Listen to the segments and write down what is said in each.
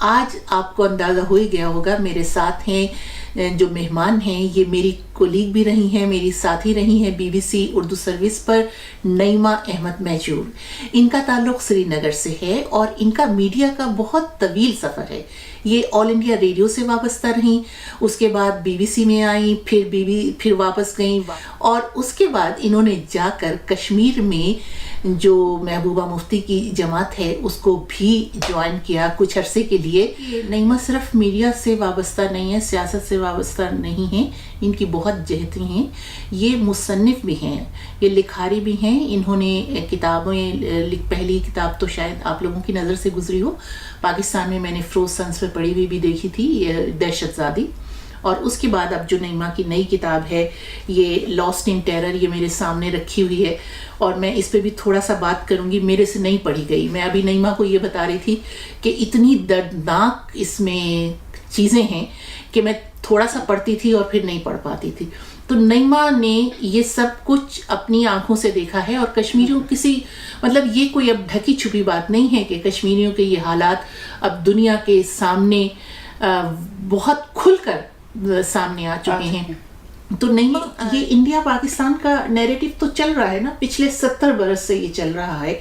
آج آپ کو اندازہ ہو ہی گیا ہوگا میرے ساتھ ہیں جو مہمان ہیں، یہ میری کولیگ بھی رہی ہیں، میری ساتھی رہی ہیں B B C Urdu service پر، نعیمہ احمد مہجور۔ ان کا تعلق سری نگر سے ہے اور ان کا میڈیا کا بہت طویل سفر ہے۔ یہ آل انڈیا ریڈیو سے وابستہ رہیں، اس کے بعد بی بی سی میں آئیں، پھر واپس گئیں، اور اس کے بعد انہوں نے جا کر کشمیر میں جو محبوبہ مفتی کی جماعت ہے اس کو بھی جوائن کیا کچھ عرصے کے لیے۔ نعیمہ صرف میڈیا سے وابستہ نہیں ہے، سیاست سے وابستہ نہیں ہیں، ان کی بہت جہتیں ہیں، یہ مصنف بھی ہیں، یہ لکھاری بھی ہیں۔ انہوں نے کتابیں، پہلی کتاب تو شاید آپ لوگوں کی نظر سے گزری ہو، پاکستان میں نے فروز سنس پہ پڑھی ہوئی بھی دیکھی تھی، یہ دہشت زادی، اور اس کے بعد اب جو نعیمہ کی نئی کتاب ہے یہ لاسٹ ان ٹیرر، یہ میرے سامنے رکھی ہوئی ہے اور میں اس پہ بھی تھوڑا سا بات کروں گی، میرے سے نہیں پڑھی گئی۔ میں ابھی نعیمہ کو یہ بتا رہی تھی کہ اتنی دردناک اس میں چیزیں ہیں کہ میں تھوڑا سا پڑھتی تھی اور پھر نہیں پڑھ پاتی تھی۔ تو نعیمہ نے یہ سب کچھ اپنی آنکھوں سے دیکھا ہے، اور کشمیریوں مطلب یہ کوئی اب ڈھکی چھپی بات نہیں ہے کہ کشمیریوں کے یہ حالات اب دنیا کے سامنے بہت کھل کر سامنے آ چکے ہیں۔ تو نعیمہ، یہ انڈیا پاکستان کا نیریٹو تو چل رہا ہے نا، پچھلے 70 برس سے یہ چل رہا ہے۔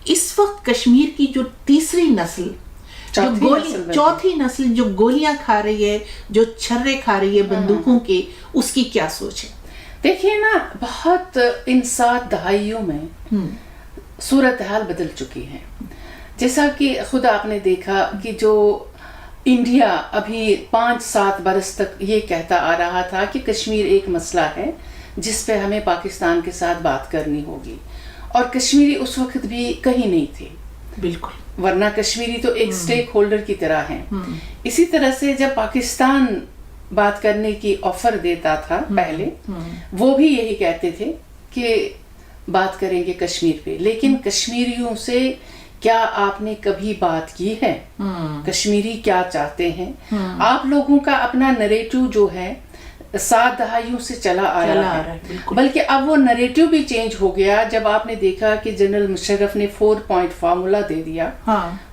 اس وقت کشمیر کی جو تیسری نسل، چوتھی نسل جو گولیاں کھا رہی ہے، جو چھرے کھا رہی ہے بندوقوں کے، اس کی کیا سوچ ہے؟ دیکھیے نا، بہت ان 7 دہائیوں میں صورتحال بدل چکی ہے۔ جیسا کہ خود آپ نے دیکھا کہ جو انڈیا ابھی 5-7 برس تک یہ کہتا آ رہا تھا کہ کشمیر ایک مسئلہ ہے جس پہ ہمیں پاکستان کے ساتھ بات کرنی ہوگی، اور کشمیری اس وقت بھی کہیں نہیں تھے، بالکل، ورنہ کشمیری تو ایک سٹیک ہولڈر کی طرح ہیں۔ اسی طرح سے جب پاکستان بات کرنے کی آفر دیتا تھا پہلے، وہ بھی یہی کہتے تھے کہ بات کریں گے کشمیر پہ، لیکن کشمیریوں سے کیا آپ نے کبھی بات کی ہے؟ کشمیری کیا چاہتے ہیں؟ آپ لوگوں کا اپنا نریٹو جو ہے 7 دہائیوں سے چلا آ رہا ہے، بلکہ اب وہ نریٹو بھی چینج ہو گیا جب آپ نے دیکھا کہ جنرل مشرف نے 4 پوائنٹ فارمولا دے دیا۔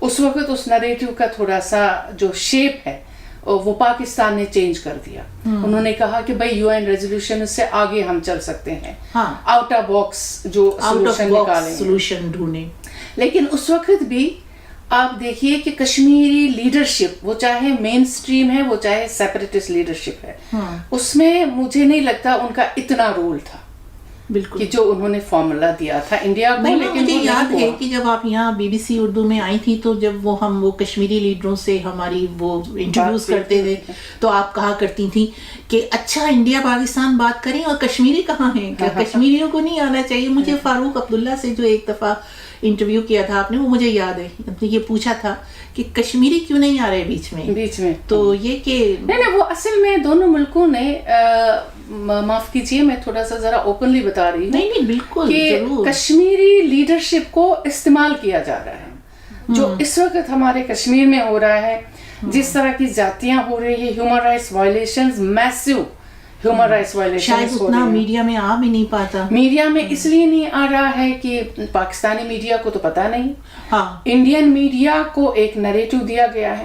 اس وقت اس نریٹو کا تھوڑا سا جو شیپ ہے وہ پاکستان نے چینج کر دیا۔ انہوں نے کہا کہ بھائی یو این ریزولوشن سے آگے ہم چل سکتے ہیں، آؤٹ آف باکس جو سولوشن ڈھونڈیں۔ لیکن اس وقت بھی آپ دیکھیے کہ کشمیری لیڈرشپ، وہ چاہے مین سٹریم ہے، وہ چاہے سیپریٹسٹ لیڈرشپ ہے، اس میں مجھے نہیں لگتا ان کا اتنا رول تھا، بالکل، کہ جو انہوں نے فارمولا دیا تھا انڈیا کو۔ لیکن مجھے یاد ہے کہ جب آپ یہاں بی بی سی اردو میں آئی تھی تو جب ہم کشمیری لیڈروں سے ہماری وہ انٹروڈیوس کرتے تھے تو آپ کہا کرتی تھیں کہ اچھا انڈیا پاکستان بات کریں اور کشمیری کہاں ہیں، کیا کشمیریوں کو نہیں آنا چاہیے؟ مجھے فاروق عبداللہ سے جو ایک دفعہ انٹرویو کیا تھا آپ نے، وہ مجھے یاد ہے، یہ پوچھا تھا کہ کشمیری کیوں نہیں آ رہے بیچ میں، تو یہ کہ نہیں، وہ اصل میں دونوں ملکوں نے، معاف کیجیے میں تھوڑا سا ذرا اوپنلی بتا رہی ہوں، نہیں بالکل، کہ کشمیری لیڈرشپ کو استعمال کیا جا رہا ہے۔ جو اس وقت ہمارے کشمیر میں ہو رہا ہے، جس طرح کی زیادتیاں ہو رہی ہیں، ہیومن رائٹس وائلیشنز، میسو ہیومن رائٹس وائلیشنز، شاید اتنا میڈیا میں آ بھی نہیں پاتا۔ میڈیا میں اس لیے نہیں آ رہا ہے کہ پاکستانی میڈیا کو تو پتہ نہیں، ہاں، انڈین میڈیا کو ایک نریٹو دیا گیا ہے،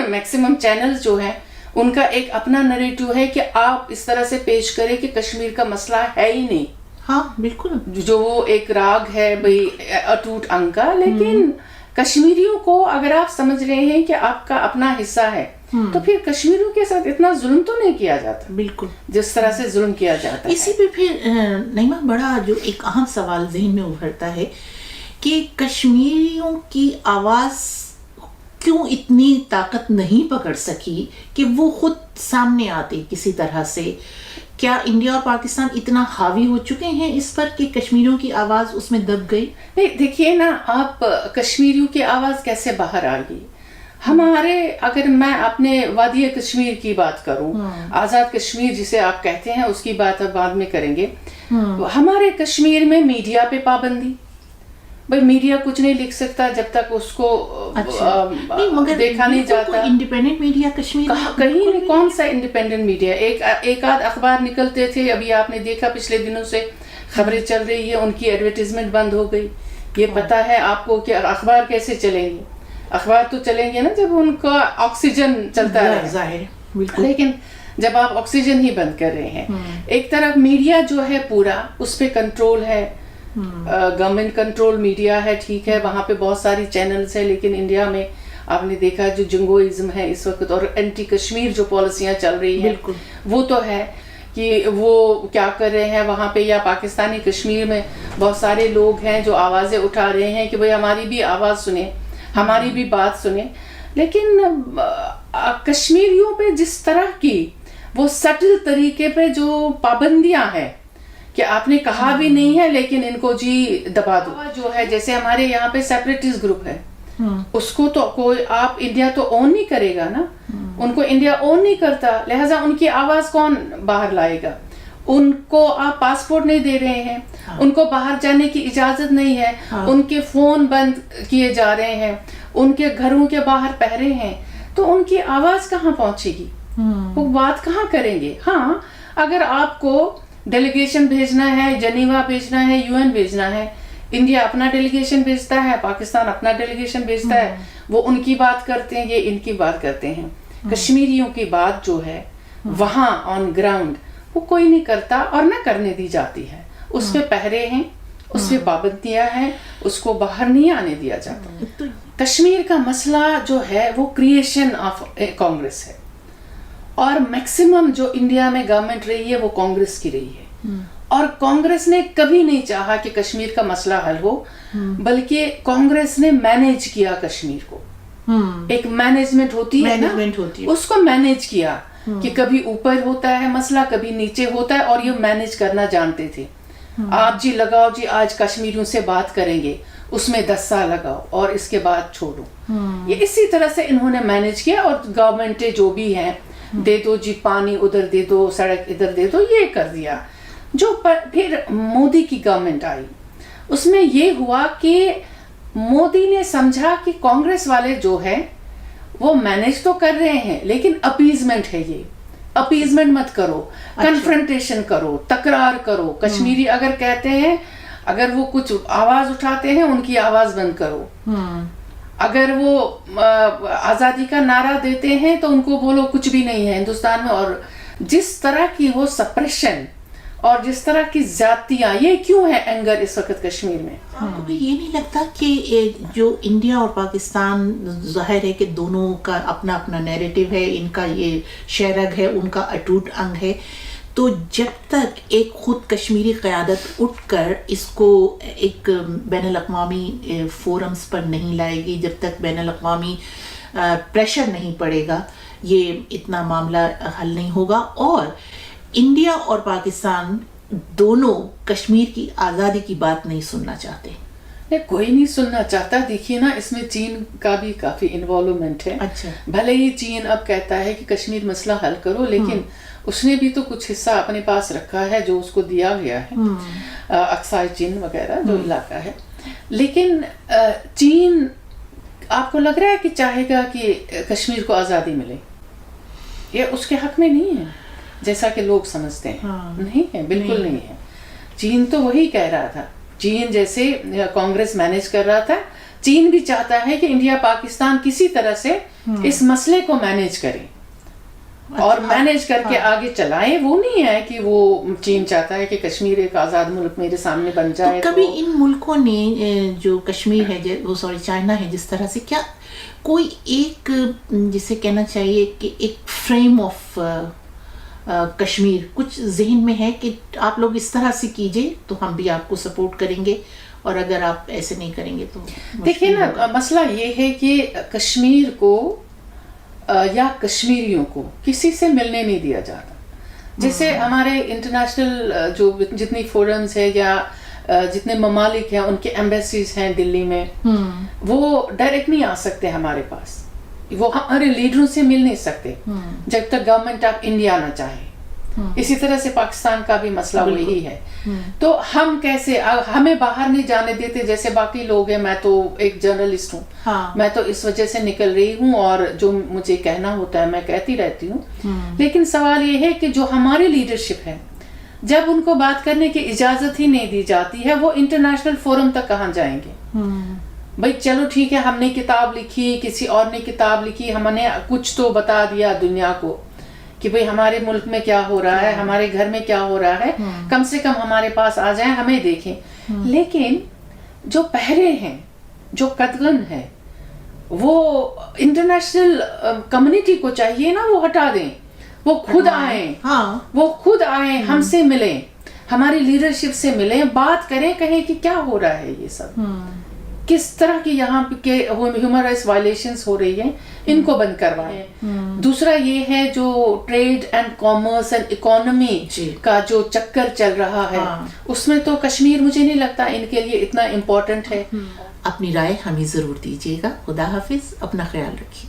میکسیمم چینلز جو ہیں ان کا ایک اپنا نریٹو ہے کہ آپ اس طرح سے پیش کریں کہ کشمیر کا مسئلہ ہے ہی نہیں، ہاں بالکل، جو وہ ایک راگ ہے بھئی اٹوٹ انگ کا۔ لیکن کشمیریوں کو اگر آپ سمجھ رہے ہیں کہ آپ کا اپنا حصہ ہے تو پھر کشمیریوں کے ساتھ اتنا ظلم تو نہیں کیا جاتا، بالکل جس طرح سے ظلم کیا جاتا ہے۔ اسی پہ پھر نعیمہ بڑا جو ایک اہم سوال ذہن میں ابھرتا ہے کہ کشمیریوں کی آواز کیوں اتنی طاقت نہیں پکڑ سکی کہ وہ خود سامنے آتے کسی طرح سے؟ کیا انڈیا اور پاکستان اتنا حاوی ہو چکے ہیں اس پر کہ کشمیریوں کی آواز اس میں دب گئی؟ نہیں، دیکھیے نا، آپ کشمیریوں کی آواز کیسے باہر آ گئی؟ ہمارے، اگر میں اپنے وادی کشمیر کی بات کروں، آزاد کشمیر جسے آپ کہتے ہیں، اس کی بات اب بعد میں کریں گے۔ ہمارے کشمیر میں میڈیا پہ پابندی، بھائی میڈیا کچھ نہیں لکھ سکتا جب تک اس کو دیکھا نہیں جاتا۔ انڈیپینڈنٹ میڈیا کشمیر کہیں نہیں، کون سا انڈیپینڈنٹ میڈیا؟ ایک آدھ اخبار نکلتے تھے، ابھی آپ نے دیکھا پچھلے دنوں سے خبریں چل رہی ہے، ان کی ایڈورٹیزمنٹ بند ہو گئی۔ یہ پتہ ہے آپ کو کہ اخبار کیسے چلیں گے؟ اخبار تو چلیں گے نا جب ان کا آکسیجن چلتا رہے، ظاہر بالکل. لیکن جب آپ آکسیجن ہی بند کر رہے ہیں. ایک طرف میڈیا جو ہے پورا اس پہ کنٹرول ہے، گورنمنٹ کنٹرول میڈیا ہے، ٹھیک ہے، وہاں پہ بہت ساری چینلز ہیں، لیکن انڈیا میں آپ نے دیکھا جو جنگوئزم ہے اس وقت اور اینٹی کشمیر جو پالیسیاں چل رہی ہیں وہ تو ہے کہ وہ کیا کر رہے ہیں وہاں پہ، یا پاکستانی کشمیر میں بہت سارے لوگ ہیں جو آوازیں اٹھا رہے ہیں کہ بھئی ہماری بھی آواز سنیں، ہماری بھی بات سنیں. لیکن کشمیریوں پہ جس طرح کی وہ سٹل طریقے پہ جو پابندیاں ہیں کہ آپ نے کہا بھی نہیں ہے لیکن ان کو جی دبا دو، جو ہے جیسے ہمارے یہاں پہ سیپریٹسٹ گروپ ہے، اس کو تو کوئی آپ انڈیا تو اون نہیں کرے گا نا، ان کو انڈیا اون نہیں کرتا، لہٰذا ان کی آواز کون باہر لائے گا؟ ان کو آپ پاسپورٹ نہیں دے رہے ہیں، ان کو باہر جانے کی اجازت نہیں ہے، ان کے فون بند کیے جا رہے ہیں، ان کے گھروں کے باہر پہرے ہیں، تو ان کی آواز کہاں پہنچے گی؟ وہ بات کہاں کریں گے؟ ہاں اگر آپ کو ڈیلیگیشن بھیجنا ہے، جنیوا بھیجنا ہے، UN بھیجنا ہے، انڈیا اپنا ڈیلیگیشن بھیجتا ہے، پاکستان اپنا ڈیلیگیشن بھیجتا ہے، وہ ان کی بات کرتے ہیں، یہ ان کی بات کرتے ہیں. کشمیریوں کی بات جو ہے وہاں آن گراؤنڈ وہ کوئی نہیں کرتا اور نہ کرنے دی جاتی ہے. اس پہ پہرے ہیں، اس پہ پابندیاں ہیں، اس کو باہر نہیں آنے دیا جاتا. کشمیر کا مسئلہ جو ہے وہ کریشن آف کانگریس ہے، اور میکسیمم جو انڈیا میں گورنمنٹ رہی ہے وہ کانگریس کی رہی ہے، اور کانگریس نے کبھی نہیں چاہا کہ کشمیر کا مسئلہ حل ہو، بلکہ کانگریس نے مینیج کیا کشمیر کو. ایک مینجمنٹ ہوتی ہے نا، اس کو مینیج کیا کہ کبھی اوپر ہوتا ہے مسئلہ، کبھی نیچے ہوتا ہے، اور یہ مینیج کرنا جانتے تھے. آپ جی لگاؤ جی آج کشمیریوں سے بات کریں گے، اس میں 10 سال لگاؤ اور اس کے بعد چھوڑو. یہ اسی طرح سے انہوں نے مینیج کیا، اور گورنمنٹیں جو بھی ہیں دے دو جی پانی ادھر دے دو، سڑک ادھر دے دو، یہ کر دیا. جو پھر مودی کی گورنمنٹ آئی اس میں یہ ہوا کہ مودی نے سمجھا کہ کانگریس والے جو ہے وہ مینیج تو کر رہے ہیں لیکن اپیزمنٹ ہے، یہ اپیزمنٹ مت کرو، کنفرنٹیشن کرو، تکرار کرو. کشمیری اگر کہتے ہیں، اگر وہ کچھ آواز اٹھاتے ہیں ان کی آواز بند کرو. اگر وہ آزادی کا نعرہ دیتے ہیں تو ان کو بولو کچھ بھی نہیں ہے ہندوستان میں. اور جس طرح کی وہ سپریشن اور جس طرح کی زیادتیاں، یہ کیوں ہے اینگر اس وقت کشمیر میں؟ آپ کو یہ نہیں لگتا کہ جو انڈیا اور پاکستان، ظاہر ہے کہ دونوں کا اپنا اپنا نیریٹو ہے، ان کا یہ شہرگ ہے، ان کا اٹوٹ انگ ہے، تو جب تک ایک خود کشمیری قیادت اٹھ کر اس کو ایک بین الاقوامی فورمز پر نہیں لائے گی، جب تک بین الاقوامی پریشر نہیں پڑے گا، یہ اتنا معاملہ حل نہیں ہوگا. اور انڈیا اور پاکستان دونوں کشمیر کی آزادی کی بات نہیں سننا چاہتے. کوئی نہیں سننا چاہتا. دیکھیے نا اس میں چین کا بھی کافی انوالومنٹ ہے. اچھا، بھلے ہی چین اب کہتا ہے کہ کشمیر مسئلہ حل کرو، لیکن اس نے بھی تو کچھ حصہ اپنے پاس رکھا ہے جو اس کو دیا گیا ہے، اقصی چین وغیرہ جو علاقہ ہے. لیکن چین آپ کو لگ رہا ہے کہ چاہے گا کہ کشمیر کو آزادی ملے؟ یہ اس کے حق میں نہیں ہے جیسا کہ لوگ سمجھتے ہیں. نہیں ہے، بالکل نہیں ہے. چین تو وہی کہہ رہا تھا، چین جیسے کانگریس مینیج کر رہا تھا، چین بھی چاہتا ہے کہ انڈیا پاکستان کسی طرح سے اس مسئلے کو مینیج کرے اور مینیج کر کے آگے چلائیں. وہ نہیں ہے کہ وہ چین چاہتا ہے کہ کشمیر ایک آزاد ملک میرے سامنے بن جائے. کبھی ان ملکوں نے جو کشمیر ہے وہ چائنا ہے جس طرح سے، کیا کوئی ایک جسے کہنا چاہیے کہ ایک فریم آف کشمیر کچھ ذہن میں ہے کہ آپ لوگ اس طرح سے کیجئے تو ہم بھی آپ کو سپورٹ کریں گے، اور اگر آپ ایسے نہیں کریں گے تو؟ دیکھیں نا، مسئلہ یہ ہے کہ کشمیر کو یا کشمیریوں کو کسی سے ملنے نہیں دیا جاتا. جیسے ہمارے انٹرنیشنل جو جتنی فورمز ہے یا جتنے ممالک ہیں ان کے ایمبیسیز ہیں دلی میں، وہ ڈائریکٹ نہیں آ سکتے ہمارے پاس، وہ ہمارے لیڈروں سے مل نہیں سکتے جب تک گورنمنٹ آف انڈیا نہ چاہے. اسی طرح سے پاکستان کا بھی مسئلہ وہی ہے. تو ہم کیسے، ہمیں باہر نہیں جانے دیتے جیسے باقی لوگ ہیں. میں تو ایک جرنلسٹ ہوں، میں تو اس وجہ سے نکل رہی ہوں اور جو مجھے کہنا ہوتا ہے میں کہتی رہتی ہوں. لیکن سوال یہ ہے کہ جو ہماری لیڈرشپ ہے، جب ان کو بات کرنے کی اجازت ہی نہیں دی جاتی ہے، وہ انٹرنیشنل فورم تک کہاں جائیں گے؟ بھائی چلو ٹھیک ہے، ہم نے کتاب لکھی، کسی اور نے کتاب لکھی، ہم نے کچھ تو بتا دیا دنیا کو کہ بھئی ہمارے ملک میں کیا ہو رہا ہے، ہمارے گھر میں کیا ہو رہا ہے، کم سے کم ہمارے پاس آ جائیں، ہمیں دیکھیں. لیکن جو پہرے ہیں، جو قدغن ہے، وہ انٹرنیشنل کمیونٹی کو چاہیے نا وہ ہٹا دیں، وہ خود آئیں، وہ خود آئیں، ہم سے ملیں، ہماری لیڈرشپ سے ملیں، بات کریں، کہیں کہ کیا ہو رہا ہے، یہ سب کس طرح کی یہاں کے ہیومن رائٹس وائلیشنز ہو رہی ہیں، ان کو بند کروائیں. دوسرا یہ ہے جو trade and commerce and economy کا جو چکر چل رہا ہے، اس میں تو کشمیر مجھے نہیں لگتا ان کے لیے اتنا امپورٹنٹ ہے. اپنی رائے ہمیں ضرور دیجیے گا. خدا حافظ، اپنا خیال رکھیے.